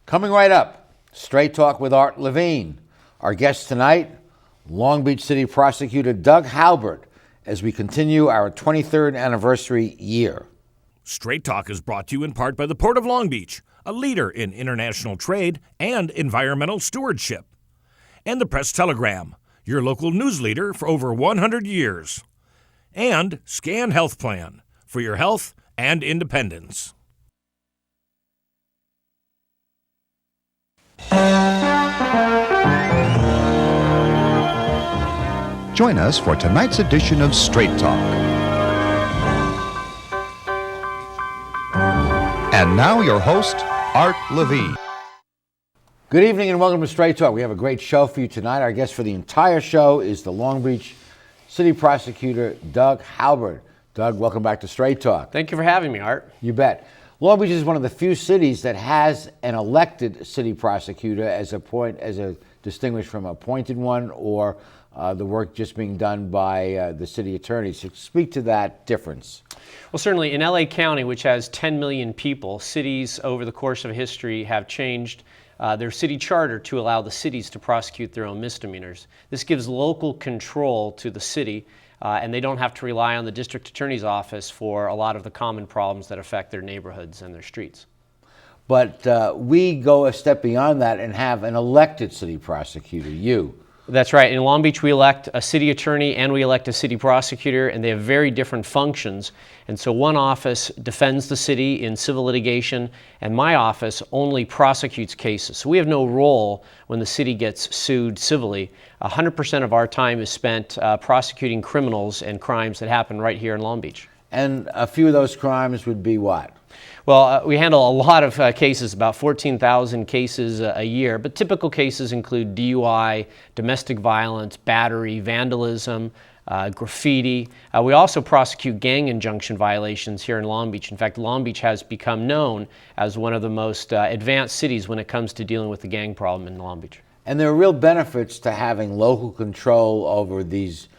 Coming right up, Straight Talk with Art Levine. Our guest tonight, Long Beach City Prosecutor Doug Haubert, as we continue our 23rd anniversary year. Straight Talk is brought to you in part by the Port of Long Beach, a leader in international trade and environmental stewardship. And the Press Telegram, your local news leader for over 100 years. And Scan Health Plan, for your health and independence. Join us for tonight's edition of Straight Talk. And now your host, Art Levine. Good evening and welcome to Straight Talk. We have a great show for you tonight. Our guest for the entire show is the Long Beach City Prosecutor Doug Haubert. Doug, welcome back to Straight Talk. Thank you for having me, Art. You bet. Long Beach is one of the few cities that has an elected city prosecutor as a distinguished from an appointed one, or the work just being done by the city attorney. So speak to that difference. Well, certainly in LA County, which has 10 million people, cities over the course of history have changed their city charter to allow the cities to prosecute their own misdemeanors. This gives local control to the city, and they don't have to rely on the district attorney's office for a lot of the common problems that affect their neighborhoods and their streets. But we go a step beyond that and have an elected city prosecutor, you. That's right. In Long Beach, we elect a city attorney and we elect a city prosecutor, and they have very different functions. And so one office defends the city in civil litigation, and my office only prosecutes cases. So we have no role when the city gets sued civilly. 100% of our time is spent prosecuting criminals and crimes that happen right here in Long Beach. And a few of those crimes would be what? Well, we handle a lot of cases, about 14,000 cases a year, but typical cases include DUI, domestic violence, battery, vandalism, graffiti. We also prosecute gang injunction violations here in Long Beach. In fact, Long Beach has become known as one of the most advanced cities when it comes to dealing with the gang problem in Long Beach. And there are real benefits to having local control over these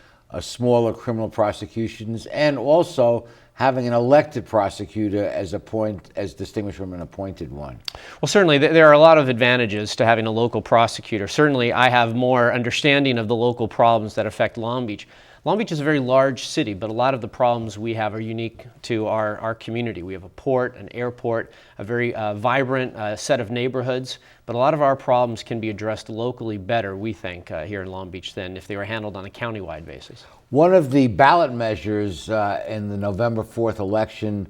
smaller criminal prosecutions, and also having an elected prosecutor as distinguished from an appointed one. Well, certainly there are a lot of advantages to having a local prosecutor. Certainly I have more understanding of the local problems that affect Long Beach. Long Beach is a very large city, but a lot of the problems we have are unique to our community. We have a port, an airport, a very vibrant set of neighborhoods, but a lot of our problems can be addressed locally better, we think, here in Long Beach than if they were handled on a countywide basis. One of the ballot measures in the November 4th election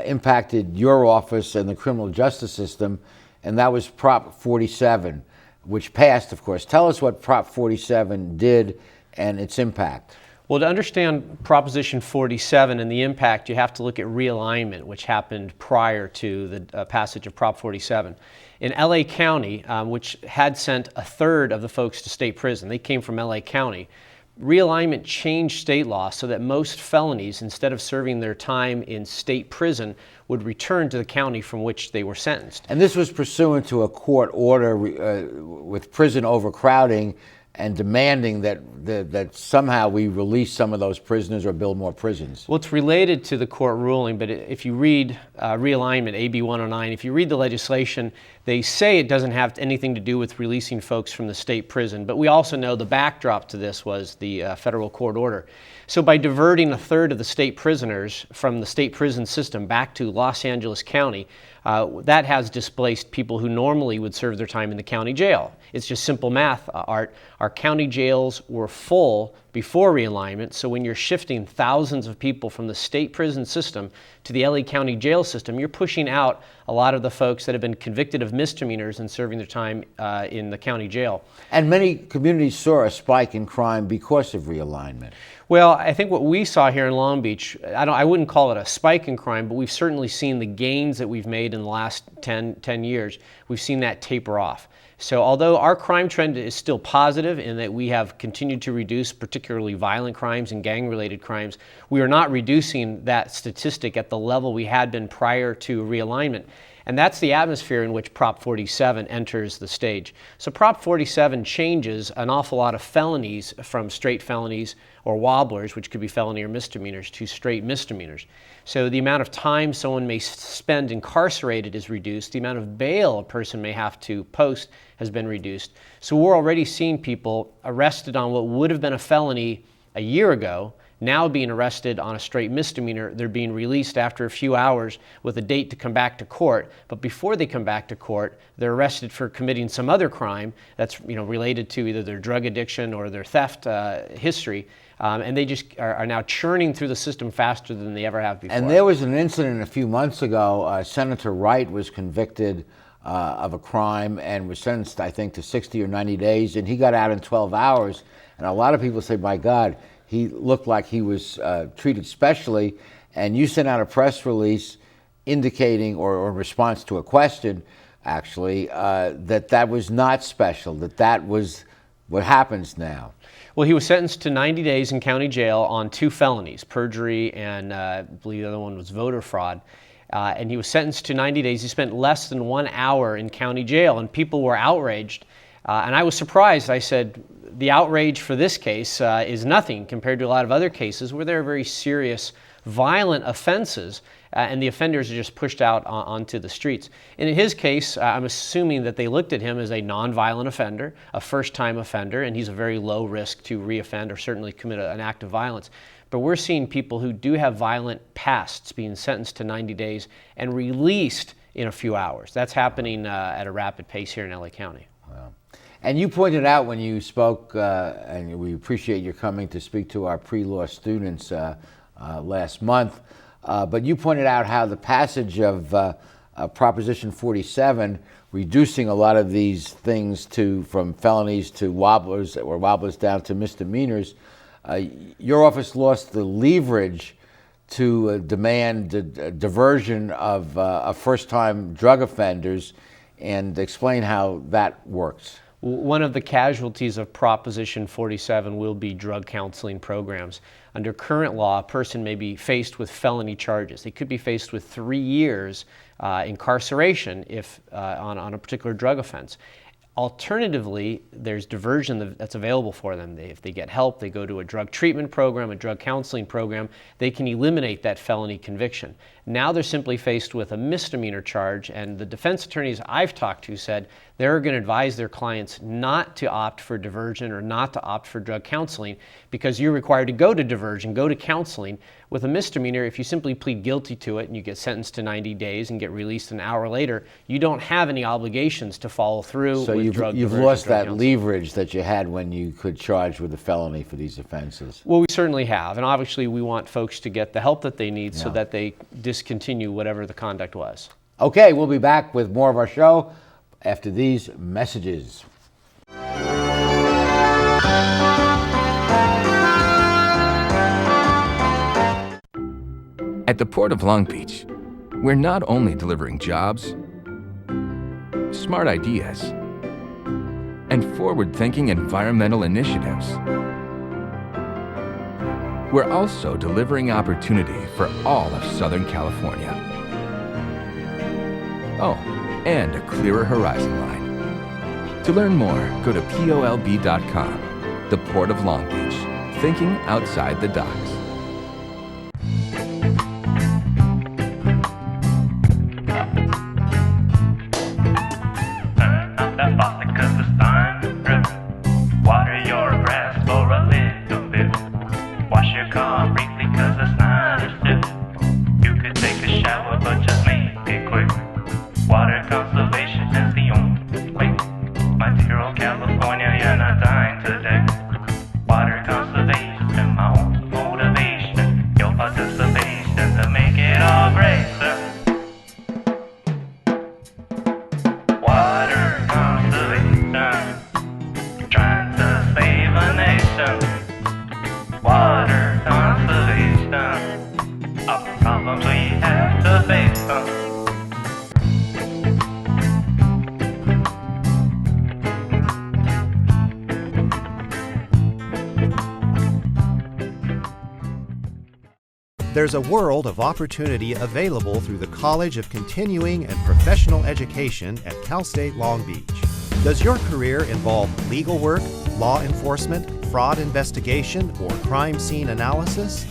impacted your office and the criminal justice system, and that was Prop 47, which passed, of course. Tell us what Prop 47 did and its impact. Well, to understand Proposition 47 and the impact, you have to look at realignment, which happened prior to the passage of Prop 47. In LA County, which had sent a third of the folks to state prison, they came from LA County. Realignment changed state law so that most felonies, instead of serving their time in state prison, would return to the county from which they were sentenced. And this was pursuant to a court order with prison overcrowding and demanding that somehow we release some of those prisoners or build more prisons. Well, it's related to the court ruling, but if you read realignment, AB 109, if you read the legislation, they say it doesn't have anything to do with releasing folks from the state prison, but we also know the backdrop to this was the federal court order. So by diverting a third of the state prisoners from the state prison system back to Los Angeles County, that has displaced people who normally would serve their time in the county jail. It's just simple math, Art. Our county jails were full before realignment, so when you're shifting thousands of people from the state prison system to the LA County jail system, you're pushing out a lot of the folks that have been convicted of misdemeanors and serving their time in the county jail. And many communities saw a spike in crime because of realignment. Well, I think what we saw here in Long Beach, I wouldn't call it a spike in crime, but we've certainly seen the gains that we've made in the last 10 years. We've seen that taper off. So although our crime trend is still positive in that we have continued to reduce particularly violent crimes and gang-related crimes, we are not reducing that statistic at the level we had been prior to realignment. And that's the atmosphere in which Prop 47 enters the stage. So Prop 47 changes an awful lot of felonies from straight felonies or wobblers, which could be felony or misdemeanors, to straight misdemeanors. So the amount of time someone may spend incarcerated is reduced. The amount of bail a person may have to post has been reduced. So we're already seeing people arrested on what would have been a felony a year ago, now being arrested on a straight misdemeanor. They're being released after a few hours with a date to come back to court. But before they come back to court, they're arrested for committing some other crime that's related to either their drug addiction or their theft history. And they just are now churning through the system faster than they ever have before. And there was an incident a few months ago. Senator Wright was convicted of a crime and was sentenced, I think, to 60 or 90 days, and he got out in 12 hours. And a lot of people say, my God, he looked like he was treated specially. And you sent out a press release indicating, or in response to a question, actually, that was not special, that was what happens now. Well, he was sentenced to 90 days in county jail on 2 felonies, perjury and I believe the other one was voter fraud. And he was sentenced to 90 days. He spent less than 1 hour in county jail, and people were outraged. And I was surprised. I said, the outrage for this case is nothing compared to a lot of other cases where there are very serious, violent offenses, and the offenders are just pushed out onto the streets. And in his case, I'm assuming that they looked at him as a nonviolent offender, a first-time offender, and he's a very low risk to reoffend or certainly commit an act of violence. But we're seeing people who do have violent pasts being sentenced to 90 days and released in a few hours. That's happening at a rapid pace here in LA County. Wow. And you pointed out when you spoke, and we appreciate your coming to speak to our pre-law students last month, but you pointed out how the passage of Proposition 47, reducing a lot of these things from felonies to wobblers, or wobblers down to misdemeanors, your office lost the leverage to demand a diversion of first-time drug offenders, and explain how that works. One of the casualties of Proposition 47 will be drug counseling programs. Under current law, a person may be faced with felony charges. They could be faced with 3 years incarceration if on a particular drug offense. Alternatively, there's diversion that's available for them. If they get help, they go to a drug treatment program, a drug counseling program, they can eliminate that felony conviction. Now they're simply faced with a misdemeanor charge, and the defense attorneys I've talked to said they're going to advise their clients not to opt for diversion or not to opt for drug counseling because you're required to go to diversion, go to counseling. With a misdemeanor, if you simply plead guilty to it and you get sentenced to 90 days and get released an hour later, you don't have any obligations to follow through with drug diversion. You've lost that leverage that you had when you could charge with a felony for these offenses. Well, we certainly have, and obviously we want folks to get the help that they need so that they discontinue whatever the conduct was. Okay, we'll be back with more of our show after these messages. At the Port of Long Beach, we're not only delivering jobs, smart ideas, and forward-thinking environmental initiatives. We're also delivering opportunity for all of Southern California. Oh, and a clearer horizon line. To learn more, go to POLB.com, the Port of Long Beach, thinking outside the docks. There's a world of opportunity available through the College of Continuing and Professional Education at Cal State Long Beach. Does your career involve legal work, law enforcement, fraud investigation, or crime scene analysis?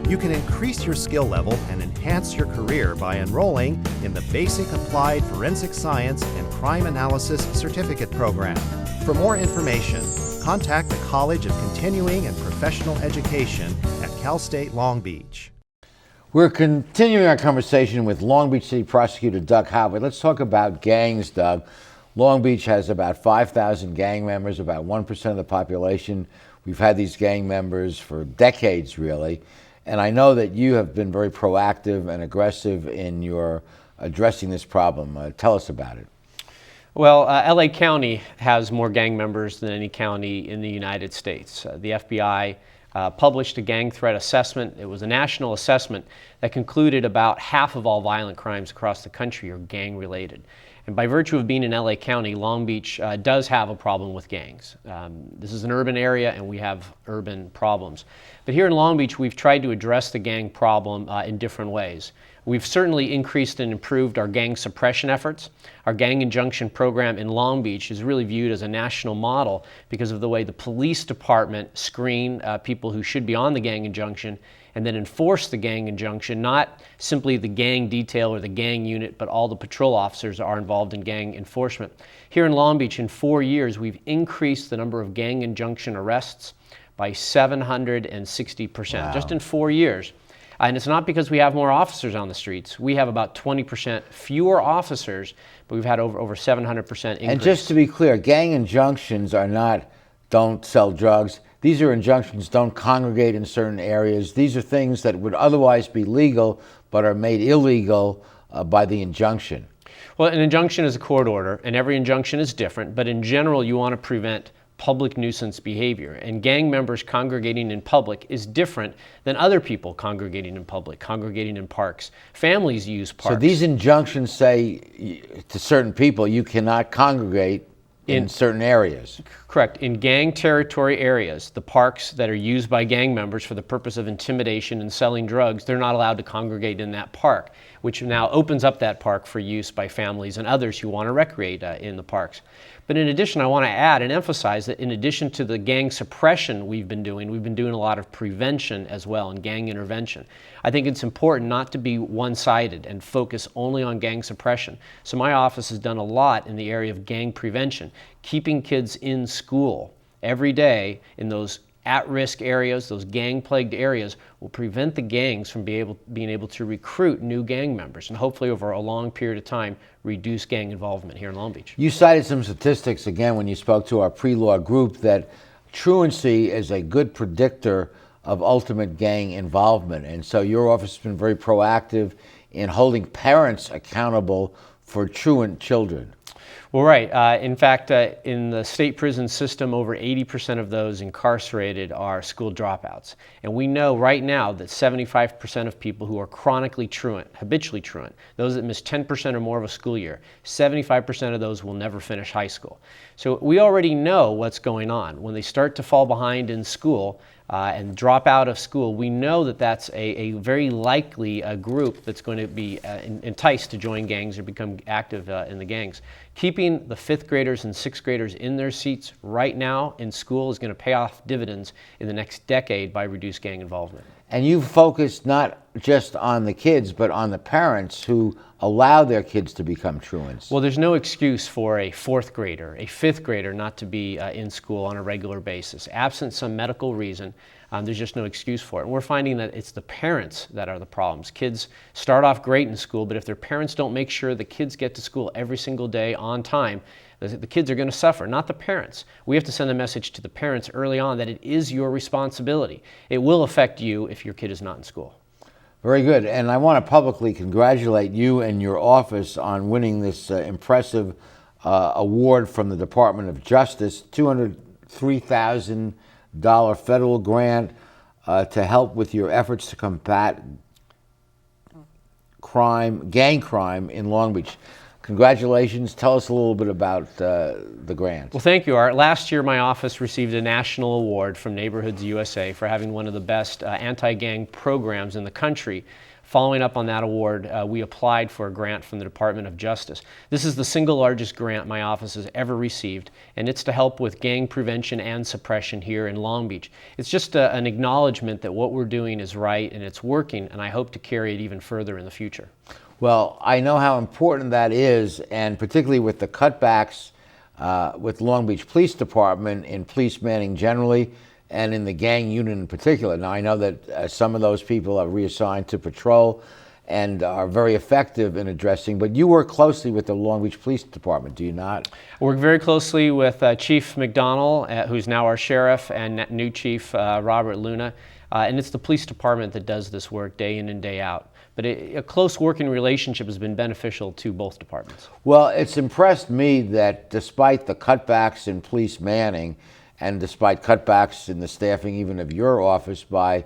You can increase your skill level and enhance your career by enrolling in the Basic Applied Forensic Science and Crime Analysis Certificate Program. For more information, contact the College of Continuing and Professional Education at Cal State Long Beach. We're continuing our conversation with Long Beach City Prosecutor Doug Haubert. Let's talk about gangs, Doug. Long Beach has about 5,000 gang members, about 1% of the population. We've had these gang members for decades, really. And I know that you have been very proactive and aggressive in your addressing this problem. Tell us about it. Well, LA County has more gang members than any county in the United States. The FBI published a gang threat assessment. It was a national assessment that concluded about half of all violent crimes across the country are gang related. And by virtue of being in LA County, Long Beach does have a problem with gangs. This is an urban area and we have urban problems. But here in Long Beach, we've tried to address the gang problem in different ways. We've certainly increased and improved our gang suppression efforts. Our gang injunction program in Long Beach is really viewed as a national model because of the way the police department screen people who should be on the gang injunction and then enforce the gang injunction. Not simply the gang detail or the gang unit, but all the patrol officers are involved in gang enforcement. Here in Long Beach, in 4 years, we've increased the number of gang injunction arrests by 760%, Wow. just in 4 years. And it's not because we have more officers on the streets. We have about 20% fewer officers, but we've had over 700% increase. And just to be clear, gang injunctions are not don't sell drugs. These are injunctions, don't congregate in certain areas. These are things that would otherwise be legal but are made illegal by the injunction. Well, an injunction is a court order, and every injunction is different, but in general, you want to prevent public nuisance behavior. And gang members congregating in public is different than other people congregating in public, congregating in parks. Families use parks. So these injunctions say to certain people, you cannot congregate in certain areas. Correct. In gang territory areas, the parks that are used by gang members for the purpose of intimidation and selling drugs, they're not allowed to congregate in that park, which now opens up that park for use by families and others who want to recreate in the parks. But in addition, I want to add and emphasize that in addition to the gang suppression we've been doing a lot of prevention as well and gang intervention. I think it's important not to be one-sided and focus only on gang suppression. So my office has done a lot in the area of gang prevention, keeping kids in school every day in those at-risk areas, those gang-plagued areas, will prevent the gangs from being able to recruit new gang members and hopefully over a long period of time reduce gang involvement here in Long Beach. You cited some statistics again when you spoke to our pre-law group that truancy is a good predictor of ultimate gang involvement. And so your office has been very proactive in holding parents accountable for truant children. Well, right. In fact, in the state prison system, over 80% of those incarcerated are school dropouts. And we know right now that 75% of people who are chronically truant, habitually truant, those that miss 10% or more of a school year, 75% of those will never finish high school. So we already know what's going on. When they start to fall behind in school and drop out of school, we know that that's a very likely group that's going to be enticed to join gangs or become active in the gangs. Keeping the 5th graders and 6th graders in their seats right now in school is going to pay off dividends in the next decade by reduced gang involvement. And you've focused not just on the kids, but on the parents who allow their kids to become truants. Well, there's no excuse for a 4th grader, a 5th grader not to be in school on a regular basis. Absent some medical reason, there's just no excuse for it. And we're finding that it's the parents that are the problems. Kids start off great in school, but if their parents don't make sure the kids get to school every single day on time, the kids are going to suffer, not the parents. We have to send a message to the parents early on that it is your responsibility. It will affect you if your kid is not in school. Very good. And I want to publicly congratulate you and your office on winning this impressive award from the Department of Justice, $203,000 federal grant to help with your efforts to combat gang crime in Long Beach. Congratulations. Tell us a little bit about the grant. Well, thank you, Art. Last year, my office received a national award from Neighborhoods USA for having one of the best anti-gang programs in the country. Following up on that award, we applied for a grant from the Department of Justice. This is the single largest grant my office has ever received, and it's to help with gang prevention and suppression here in Long Beach. It's just an acknowledgement that what we're doing is right and it's working, and I hope to carry it even further in the future. Well, I know how important that is, and particularly with the cutbacks with Long Beach Police Department in police manning generally, and in the gang unit in particular. Now, I know that some of those people are reassigned to patrol and are very effective in addressing, but you work closely with the Long Beach Police Department, do you not? I work very closely with Chief McDonnell, who's now our sheriff, and new Chief Robert Luna, and it's the police department that does this work day in and day out. But a close working relationship has been beneficial to both departments. Well, it's impressed me that despite the cutbacks in police manning, and despite cutbacks in the staffing even of your office by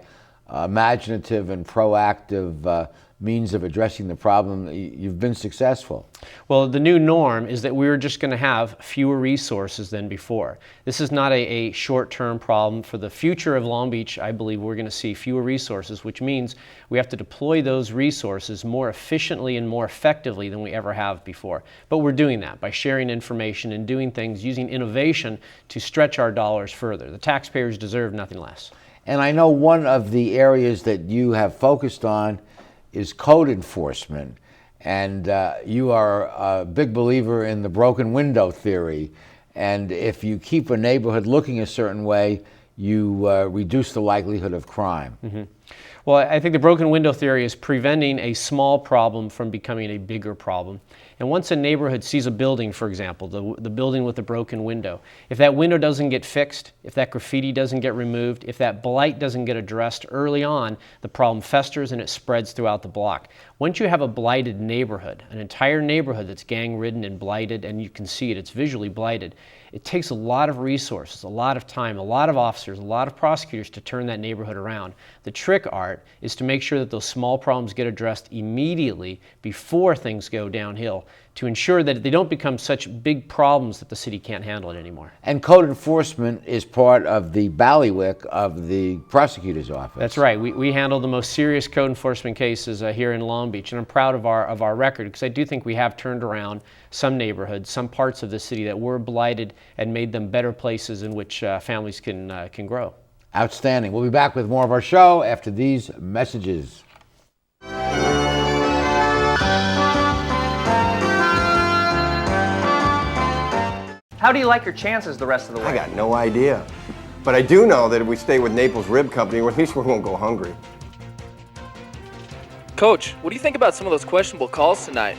imaginative and proactive means of addressing the problem, you've been successful. Well, the new norm is that we're just going to have fewer resources than before. This is not a short-term problem. For the future of Long Beach, I believe we're going to see fewer resources, which means we have to deploy those resources more efficiently and more effectively than we ever have before. But we're doing that by sharing information and doing things using innovation to stretch our dollars further. The taxpayers deserve nothing less. And I know one of the areas that you have focused on is code enforcement, and you are a big believer in the broken window theory, and if you keep a neighborhood looking a certain way, you reduce the likelihood of crime. Mm-hmm. Well, I think the broken window theory is preventing a small problem from becoming a bigger problem. And once a neighborhood sees a building, for example, the building with the broken window, if that window doesn't get fixed, if that graffiti doesn't get removed, if that blight doesn't get addressed early on, the problem festers and it spreads throughout the block. Once you have a blighted neighborhood, an entire neighborhood that's gang-ridden and blighted, and you can see it, it's visually blighted, it takes a lot of resources, a lot of time, a lot of officers, a lot of prosecutors to turn that neighborhood around. The trick, Art, is to make sure that those small problems get addressed immediately before things go downhill, to ensure that they don't become such big problems that the city can't handle it anymore. And code enforcement is part of the bailiwick of the prosecutor's office. That's right. We handle the most serious code enforcement cases here in Long Beach, and I'm proud of our record, because I do think we have turned around some neighborhoods, some parts of the city that were blighted, and made them better places in which families can grow. Outstanding. We'll be back with more of our show after these messages. How do you like your chances the rest of the way? I got no idea. But I do know that if we stay with Naples Rib Company, at least we won't go hungry. Coach, what do you think about some of those questionable calls tonight?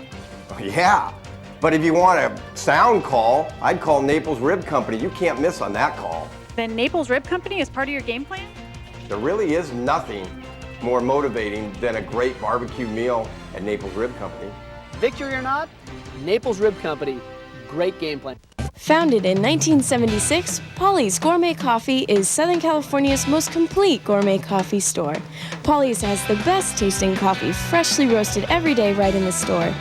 Yeah, but if you want a sound call, I'd call Naples Rib Company. You can't miss on that call. Then Naples Rib Company is part of your game plan? There really is nothing more motivating than a great barbecue meal at Naples Rib Company. Victory or not, Naples Rib Company, great game plan. Founded in 1976, Polly's Gourmet Coffee is Southern California's most complete gourmet coffee store. Polly's has the best tasting coffee, freshly roasted every day right in the store,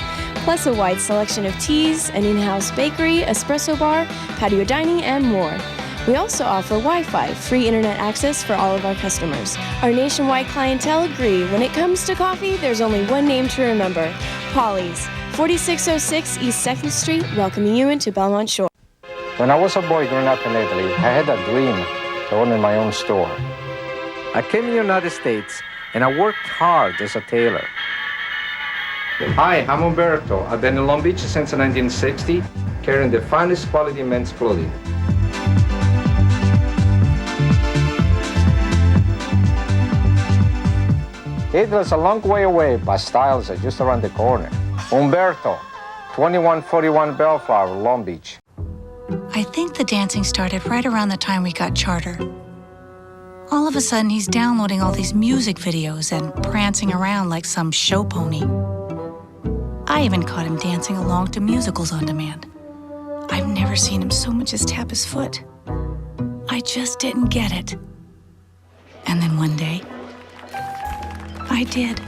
plus a wide selection of teas, an in-house bakery, espresso bar, patio dining, and more. We also offer Wi-Fi, free internet access for all of our customers. Our nationwide clientele agree, when it comes to coffee, there's only one name to remember, Polly's, 4606 East 2nd Street, welcoming you into Belmont Shore. When I was a boy growing up in Italy, I had a dream to own my own store. I came to the United States and I worked hard as a tailor. Hi, I'm Haubert. I've been in Long Beach since 1960, carrying the finest quality men's clothing. Italy's a long way away, but styles are just around the corner. Umberto, 2141 Bellflower, Long Beach. I think the dancing started right around the time we got charter. All of a sudden, he's downloading all these music videos and prancing around like some show pony. I even caught him dancing along to musicals on demand. I've never seen him so much as tap his foot. I just didn't get it. And then one day, I did.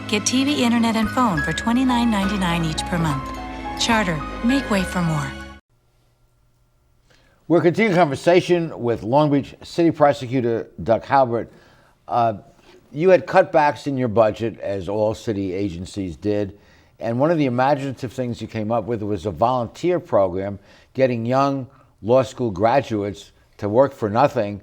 Get TV, internet, and phone for $29.99 each per month. Charter, make way for more. We're continuing conversation with Long Beach City Prosecutor Doug Haubert. You had cutbacks in your budget, as all city agencies did, and one of the imaginative things you came up with was a volunteer program, getting young law school graduates to work for nothing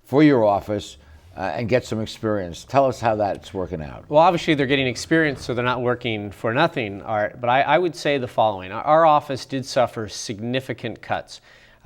for your office and get some experience. Tell us how that's working out. Well, obviously they're getting experience, so they're not working for nothing, Art. But I would say the following. Our office did suffer significant cuts.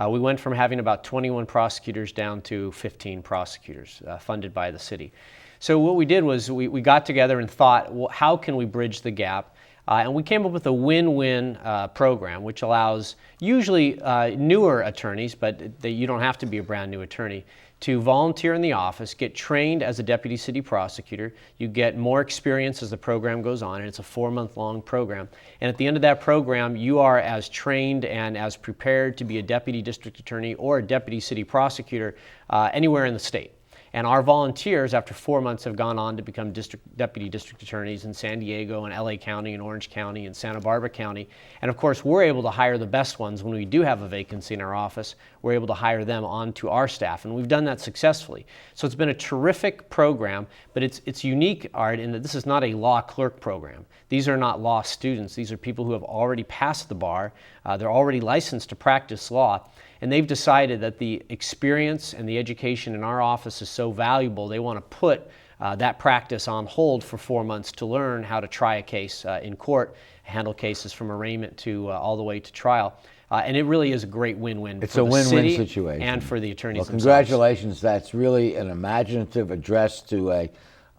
We went from having about 21 prosecutors down to 15 prosecutors funded by the city. So what we did was we got together and thought, well, how can we bridge the gap? And we came up with a win-win program, which allows usually newer attorneys, but you don't have to be a brand new attorney, to volunteer in the office, get trained as a deputy city prosecutor. You get more experience as the program goes on, and it's a 4-month-long program. And at the end of that program, you are as trained and as prepared to be a deputy district attorney or a deputy city prosecutor anywhere in the state. And our volunteers, after 4 months, have gone on to become deputy district attorneys in San Diego and LA County and Orange County and Santa Barbara County. And of course, we're able to hire the best ones when we do have a vacancy in our office. We're able to hire them onto our staff, and we've done that successfully. So it's been a terrific program, but it's unique, Art, in that this is not a law clerk program. These are not law students. These are people who have already passed the bar. They're already licensed to practice law. And they've decided that the experience and the education in our office is so valuable, they want to put that practice on hold for 4 months to learn how to try a case in court, handle cases from arraignment to all the way to trial. And it really is a great win-win It's for a the win-win city situation. and for the attorneys themselves. Congratulations. That's really an imaginative address to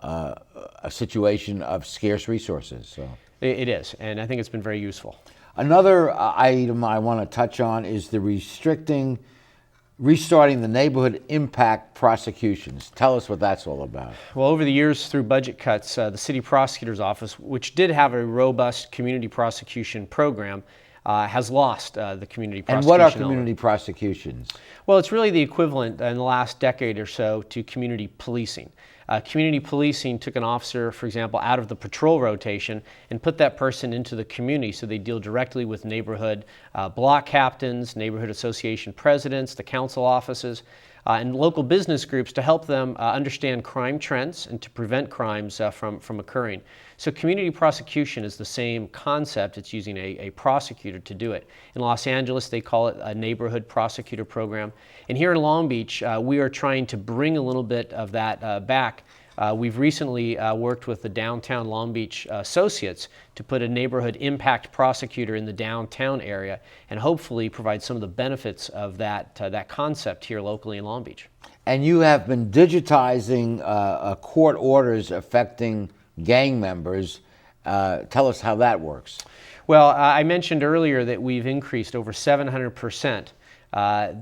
a situation of scarce resources. So It is, and I think it's been very useful. Another item I want to touch on is the restarting the neighborhood impact prosecutions. Tell us what that's all about. Well, over the years, through budget cuts, the city prosecutor's office, which did have a robust community prosecution program, has lost the community prosecution. And what are element. community prosecutions? Well, it's really the equivalent in the last decade or so to community policing. Community policing took an officer, for example, out of the patrol rotation and put that person into the community so they deal directly with neighborhood block captains, neighborhood association presidents, the council offices, and local business groups to help them understand crime trends and to prevent crimes from occurring. So community prosecution is the same concept. It's using a prosecutor to do it. In Los Angeles, they call it a neighborhood prosecutor program. And here in Long Beach, we are trying to bring a little bit of that back. We've recently worked with the Downtown Long Beach Associates to put a neighborhood impact prosecutor in the downtown area and hopefully provide some of the benefits of that concept here locally in Long Beach. And you have been digitizing court orders affecting gang members. Tell us how that works. Well, I mentioned earlier that we've increased over 700%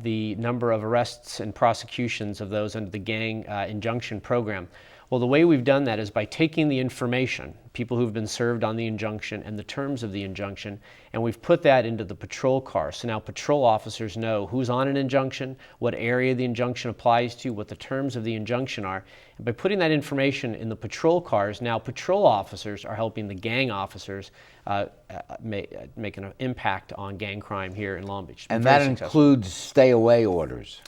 the number of arrests and prosecutions of those under the gang injunction program. Well, the way we've done that is by taking the information, people who've been served on the injunction and the terms of the injunction, and we've put that into the patrol car. So now patrol officers know who's on an injunction, what area the injunction applies to, what the terms of the injunction are. And by putting that information in the patrol cars, now patrol officers are helping the gang officers make an impact on gang crime here in Long Beach. And that includes stay-away orders.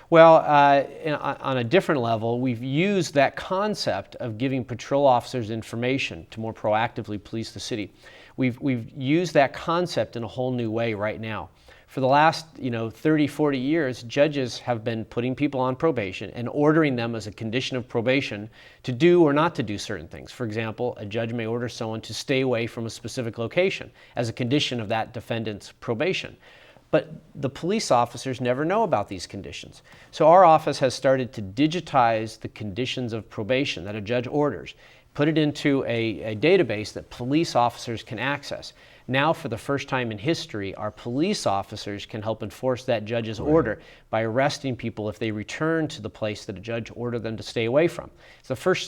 Well, on a different level, we've used that concept of giving patrol officers information to more proactively police the city. We've used that concept in a whole new way right now. For the last 30, 40 years, judges have been putting people on probation and ordering them as a condition of probation to do or not to do certain things. For example, a judge may order someone to stay away from a specific location as a condition of that defendant's probation. But the police officers never know about these conditions. So our office has started to digitize the conditions of probation that a judge orders, put it into a database that police officers can access. Now, for the first time in history, our police officers can help enforce that judge's order by arresting people if they return to the place that a judge ordered them to stay away from.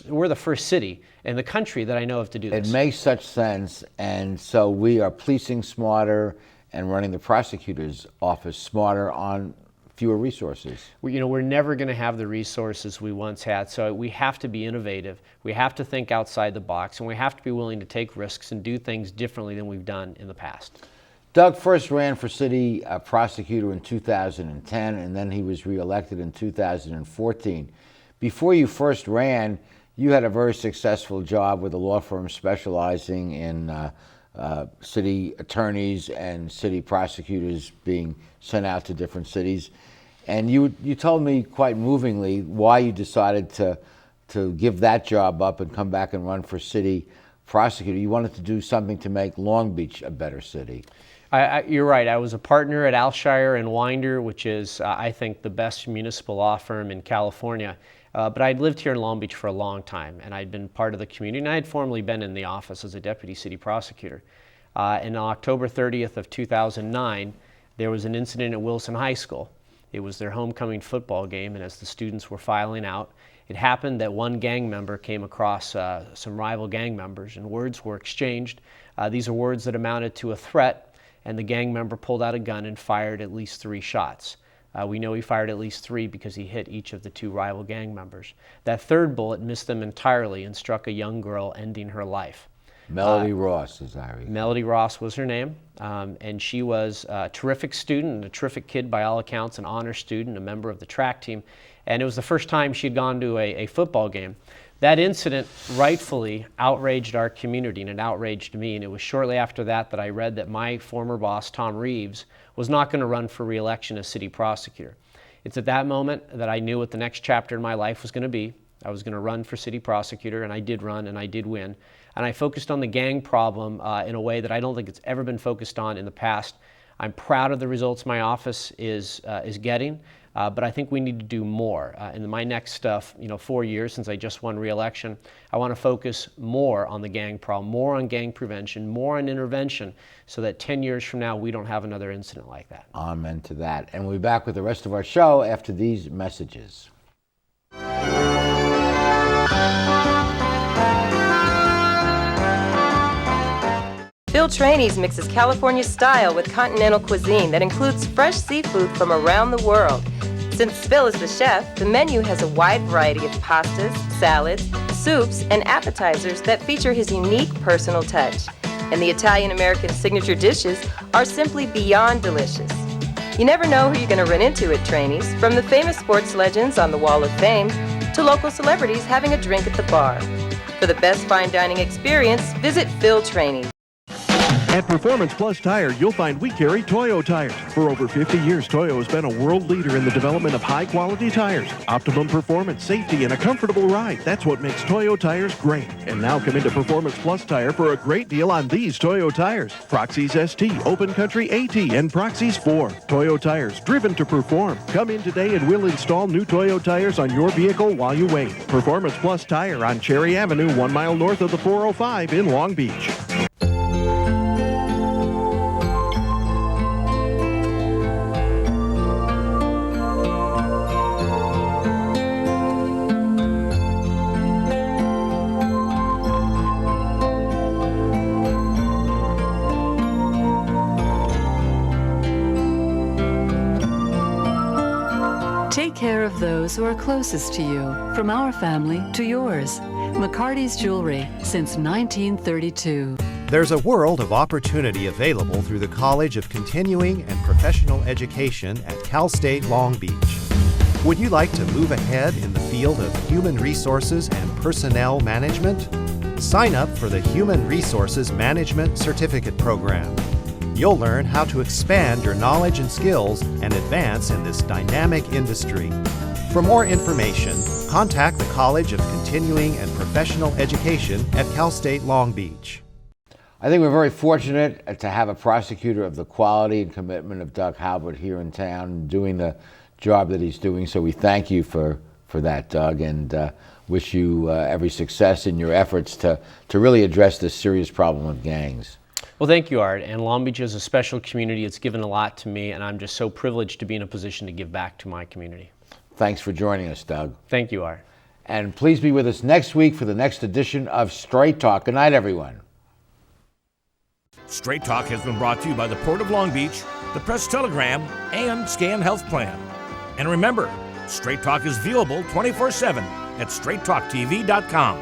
We're the first city in the country that I know of to do this. It makes such sense, and so we are policing smarter and running the prosecutor's office smarter on fewer resources. We're never going to have the resources we once had, so we have to be innovative. We have to think outside the box, and we have to be willing to take risks and do things differently than we've done in the past. Doug first ran for city prosecutor in 2010, and then he was reelected in 2014. Before you first ran, you had a very successful job with a law firm specializing in city attorneys and city prosecutors being sent out to different cities. And you told me quite movingly why you decided to give that job up and come back and run for city prosecutor. You wanted to do something to make Long Beach a better city. You're right. I was a partner at Alshire and Winder, which is, I think, the best municipal law firm in California. But I'd lived here in Long Beach for a long time, and I'd been part of the community, and I had formerly been in the office as a deputy city prosecutor. And on October 30th of 2009, there was an incident at Wilson High School. It was their homecoming football game, and as the students were filing out, it happened that one gang member came across some rival gang members, and words were exchanged. These are words that amounted to a threat, and the gang member pulled out a gun and fired at least 3 shots. We know he fired at least 3 because he hit each of the 2 rival gang members. That third bullet missed them entirely and struck a young girl, ending her life. Melody Ross, as I recall. Melody Ross was her name, and she was a terrific student and a terrific kid by all accounts, an honor student, a member of the track team, and it was the first time she'd gone to a football game. That incident rightfully outraged our community, and it outraged me, and it was shortly after that that I read that my former boss, Tom Reeves, was not going to run for re-election as city prosecutor. It's at that moment that I knew what the next chapter in my life was going to be. I was going to run for city prosecutor, and I did run, and I did win. And I focused on the gang problem in a way that I don't think it's ever been focused on in the past. I'm proud of the results my office is getting, but I think we need to do more. In my next 4 years, since I just won re-election, I want to focus more on the gang problem, more on gang prevention, more on intervention, so that 10 years from now we don't have another incident like that. Amen to that. And we'll be back with the rest of our show after these messages. Phil Trainees mixes California style with continental cuisine that includes fresh seafood from around the world. Since Phil is the chef, the menu has a wide variety of pastas, salads, soups, and appetizers that feature his unique personal touch. And the Italian-American signature dishes are simply beyond delicious. You never know who you're going to run into at Trainees, from the famous sports legends on the Wall of Fame to local celebrities having a drink at the bar. For the best fine dining experience, visit Phil Trainees. At Performance Plus Tire, you'll find we carry Toyo tires. For over 50 years, Toyo has been a world leader in the development of high-quality tires. Optimum performance, safety, and a comfortable ride. That's what makes Toyo tires great. And now come into Performance Plus Tire for a great deal on these Toyo tires. Proxys ST, Open Country AT, and Proxys 4. Toyo tires, driven to perform. Come in today and we'll install new Toyo tires on your vehicle while you wait. Performance Plus Tire on Cherry Avenue, 1 mile north of the 405 in Long Beach. Take care of those who are closest to you, from our family to yours. McCarty's Jewelry, since 1932. There's a world of opportunity available through the College of Continuing and Professional Education at Cal State Long Beach. Would you like to move ahead in the field of human resources and personnel management? Sign up for the Human Resources Management Certificate Program. You'll learn how to expand your knowledge and skills and advance in this dynamic industry. For more information, contact the College of Continuing and Professional Education at Cal State Long Beach. I think we're very fortunate to have a prosecutor of the quality and commitment of Doug Haubert here in town, doing the job that he's doing. So we thank you for that, Doug, and wish you every success in your efforts to really address this serious problem of gangs. Well, thank you, Art. And Long Beach is a special community. It's given a lot to me, and I'm just so privileged to be in a position to give back to my community. Thanks for joining us, Doug. Thank you, Art. And please be with us next week for the next edition of Straight Talk. Good night, everyone. Straight Talk has been brought to you by the Port of Long Beach, the Press Telegram, and Scan Health Plan. And remember, Straight Talk is viewable 24/7 at straighttalktv.com.